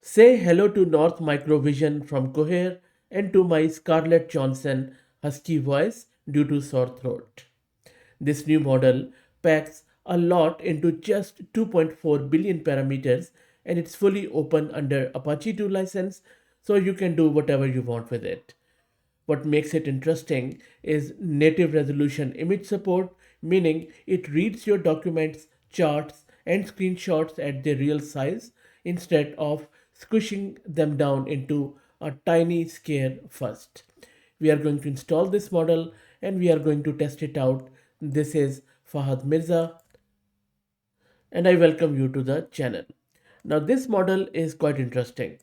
Say hello to North Micro Vision from Cohere and to my Scarlett Johansson husky voice due to sore throat. This new model packs a lot into just 2.4 billion parameters and it's fully open under Apache 2 license, so you can do whatever you want with it. What makes it interesting is native resolution image support, meaning it reads your documents, charts, and screenshots at their real size instead of squishing them down into a tiny square first. We are going to install this model and we are going to test it out. This is Fahad Mirza and I welcome you to the channel. Now, this model is quite interesting.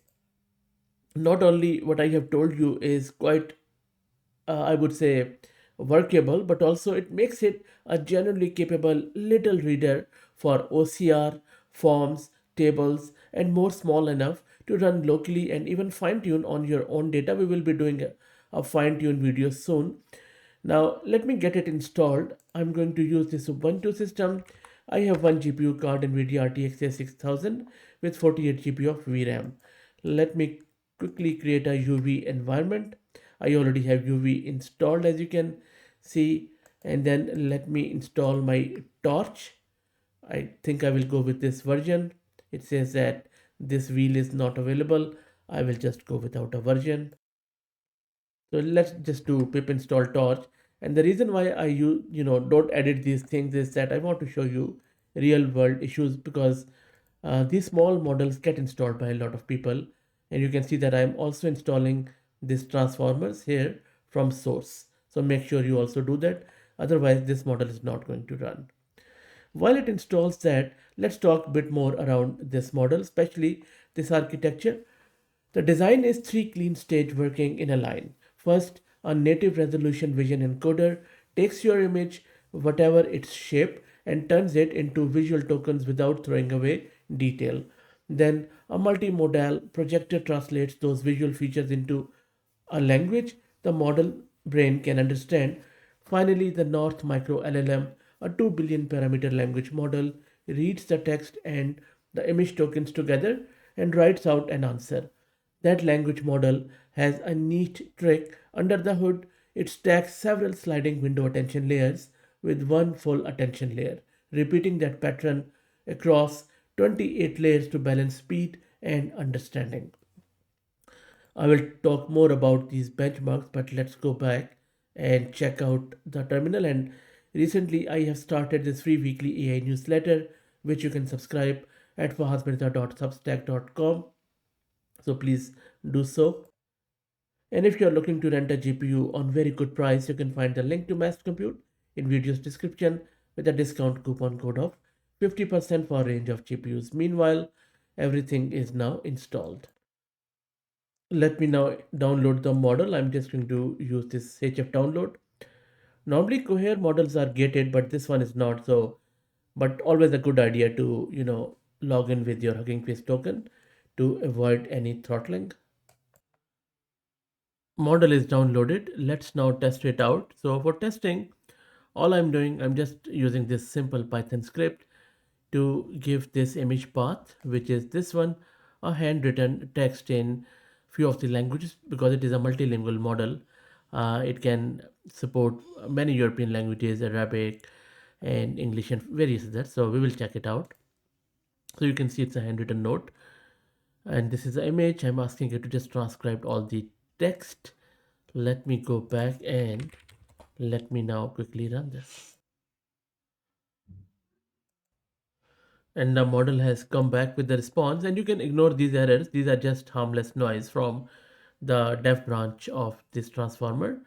Not only what I have told you is quite I would say, workable, but also it makes it a generally capable little reader for OCR, forms, tables, and more small enough to run locally and even fine tune on your own data. We will be doing a fine tune video soon. Now, let me get it installed. I'm going to use this Ubuntu system. I have one GPU card NVIDIA RTX 6000 with 48 GB of VRAM. Let me quickly create a UV environment. I already have UV installed as you can see, and then let me install my torch. I think I will go with this version. It says that this wheel is not available. I will just go without a version. So let's just do pip install torch. And the reason why I don't edit these things is that I want to show you real world issues because these small models get installed by a lot of people. And you can see that I'm also installing these transformers here from source. So make sure you also do that. Otherwise, this model is not going to run. While it installs that, let's talk a bit more around this model, especially this architecture. The design is three clean stage working in a line. First, a native resolution vision encoder takes your image, whatever its shape, and turns it into visual tokens without throwing away detail. Then, a multimodal projector translates those visual features into a language the model brain can understand. Finally, the North Micro LLM, a 2 billion parameter language model, reads the text and the image tokens together and writes out an answer. That language model has a neat trick under the hood. It stacks several sliding window attention layers with one full attention layer, repeating that pattern across 28 layers to balance speed and understanding. I will talk more about these benchmarks, but let's go back and check out the terminal. And recently, I have started this free weekly AI newsletter, which you can subscribe at fahazmirza.substack.com. So please do so. And if you're looking to rent a GPU on very good price, you can find the link to Mass Compute in video's description with a discount coupon code of 50% for a range of GPUs. Meanwhile, everything is now installed. Let me now download the model. I'm just going to use this HF download. Normally Cohere models are gated, but this one is not. So, but always a good idea to, log in with your Hugging Face token to avoid any throttling. Model is downloaded. Let's now test it out. So for testing, all I'm doing, I'm just using this simple Python script to give this image path, which is this one, a handwritten text in few of the languages because it is a multilingual model. It can support many European languages, Arabic and English and various others. So we will check it out. So you can see it's a handwritten note. And this is the image. I'm asking you to just transcribe all the text. Let me go back and let me now quickly run this. And the model has come back with the response, and you can ignore these errors. These are just harmless noise from the dev branch of this transformer.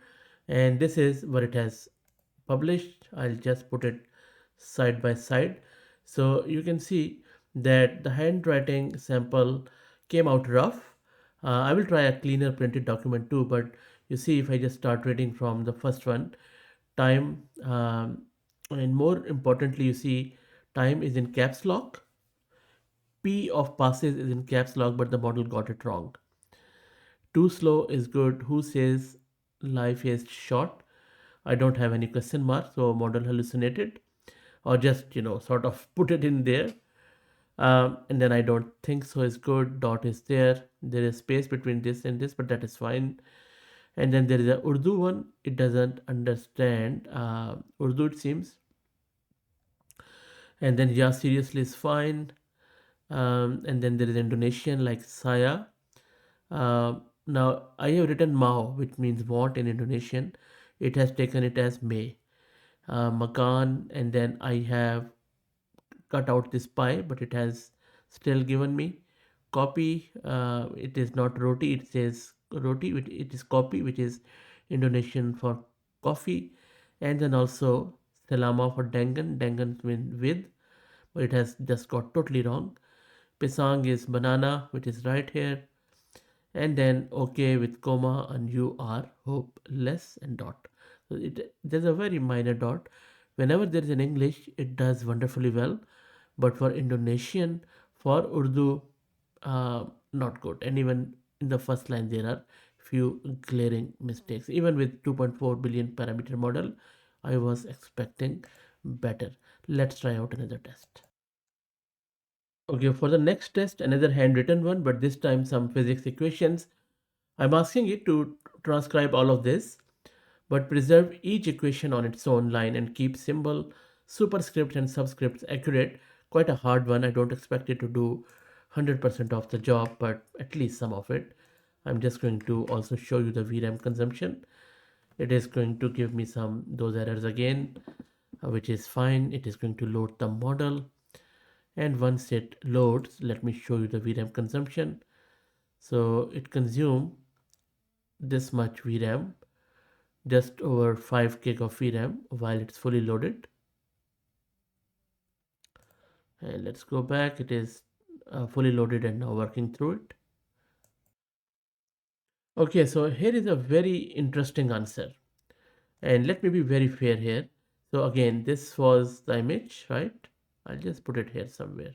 And this is what it has published. I'll just put it side by side. So you can see that the handwriting sample came out rough. I will try a cleaner printed document too, but you see if I just start reading from the first one, time, and more importantly, you see time is in caps lock. P of passes is in caps lock, but the model got it wrong. Too slow is good. Who says life is short? I don't have any question mark, so model hallucinated or just sort of put it in there. And then I don't think so is good. Dot is there. There is space between this and this, but that is fine. And then there is a Urdu one. It doesn't understand Urdu, it seems. And then yeah, seriously is fine. And then there is Indonesian like saya. Now I have written mau, which means want in Indonesian. It has taken it as may. Makan, and then I have cut out this pie, but it has still given me copy. It is not roti, it says roti, it is copy, which is Indonesian for coffee. And then also selama for dangan means with, but it has just got totally wrong. Pisang is banana, which is right here. And then okay with comma, and you are hopeless and dot. So there's a very minor dot. Whenever there is an English, it does wonderfully well, but for Indonesian, for Urdu, not good. And even in the first line, there are few glaring mistakes. Even with 2.4 billion parameter model, I was expecting better. Let's try out another test. Okay, for the next test, another handwritten one, but this time some physics equations. I'm asking it to transcribe all of this, but preserve each equation on its own line and keep symbol, superscript and subscripts accurate. Quite a hard one. I don't expect it to do 100% of the job, but at least some of it. I'm just going to also show you the VRAM consumption. It is going to give me some those errors again, which is fine. It is going to load the model, and once it loads, let me show you the VRAM consumption. So it consumes this much VRAM, just over 5 gig of VRAM while it's fully loaded. And let's go back. It is fully loaded and now working through it. Okay, so here is a very interesting answer, and let me be very fair here. So again, this was the image, right? I'll just put it here somewhere.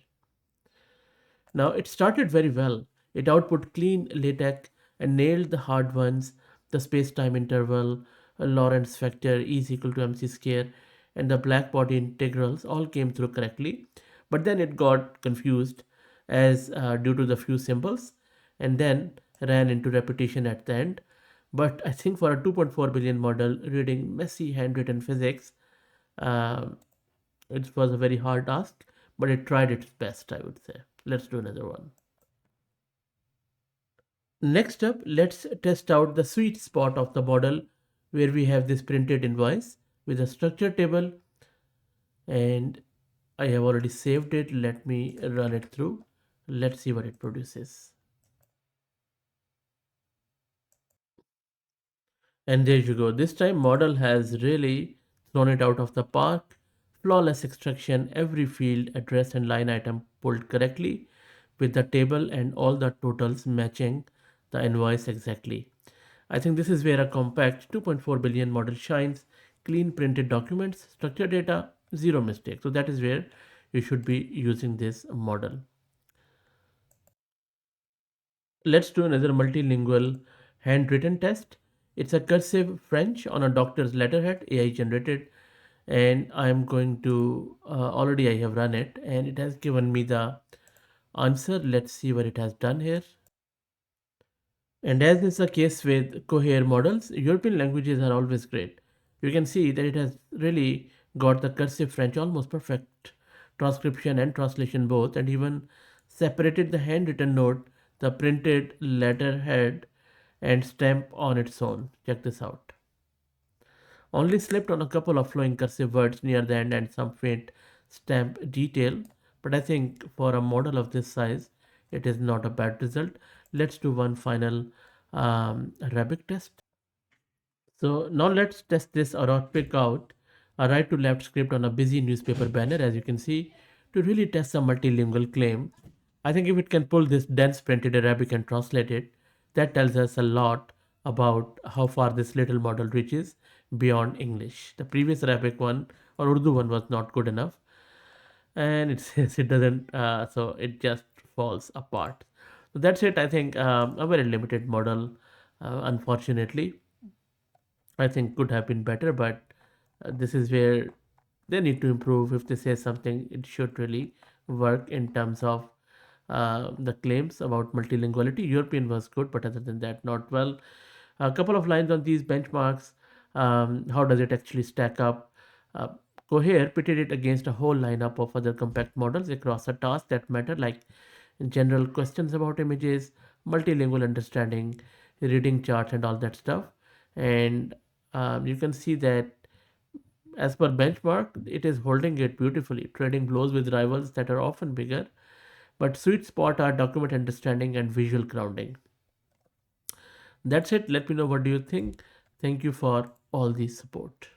Now it started very well. It output clean LaTeX and nailed the hard ones, the space-time interval, Lorentz factor, E is equal to mc square, and the black body integrals all came through correctly. But then it got confused as due to the few symbols, and then ran into repetition at the end. But I think for a 2.4 billion model reading messy handwritten physics, um, it was a very hard task, but it tried its best, I would say. Let's do another one. Next up, let's test out the sweet spot of the model where we have this printed invoice with a structure table, and I have already saved it. Let me run it through. Let's see what it produces. And there you go. This time model has really thrown it out of the park. Flawless extraction, every field, address and line item pulled correctly with the table and all the totals matching the invoice exactly. I think this is where a compact 2.4 billion model shines. Clean printed documents, structured data, zero mistake. So that is where you should be using this model. Let's do another multilingual handwritten test. It's a cursive French on a doctor's letterhead, AI generated, and I'm going to already I have run it and it has given me the answer. Let's see what it has done here. And as is the case with Cohere models, European languages are always great. You can see that it has really got the cursive French almost perfect transcription and translation both, and even separated the handwritten note, the printed letterhead, and stamp on its own. Check this out. Only slipped on a couple of flowing cursive words near the end and some faint stamp detail, but I think for a model of this size, it is not a bad result. Let's do one final Arabic test. So now let's test this or pick out a right to left script on a busy newspaper banner, as you can see, to really test a multilingual claim. I think if it can pull this dense printed Arabic and translate it, that tells us a lot about how far this little model reaches beyond English. The previous Arabic one or Urdu one was not good enough, and it says it doesn't, so it just falls apart. So that's it. I think a very limited model, unfortunately. I think could have been better, but this is where they need to improve. If they say something, it should really work in terms of the claims about multilinguality. European was good, but other than that, not well. A couple of lines on these benchmarks. How does it actually stack up? Uh, Cohere pitted it against a whole lineup of other compact models across a task that matter, like general questions about images, multilingual understanding, reading charts, and all that stuff. And you can see that as per benchmark, it is holding it beautifully, trading blows with rivals that are often bigger, but sweet spot are document understanding and visual grounding. That's it. Let me know what do you think. Thank you for all the support.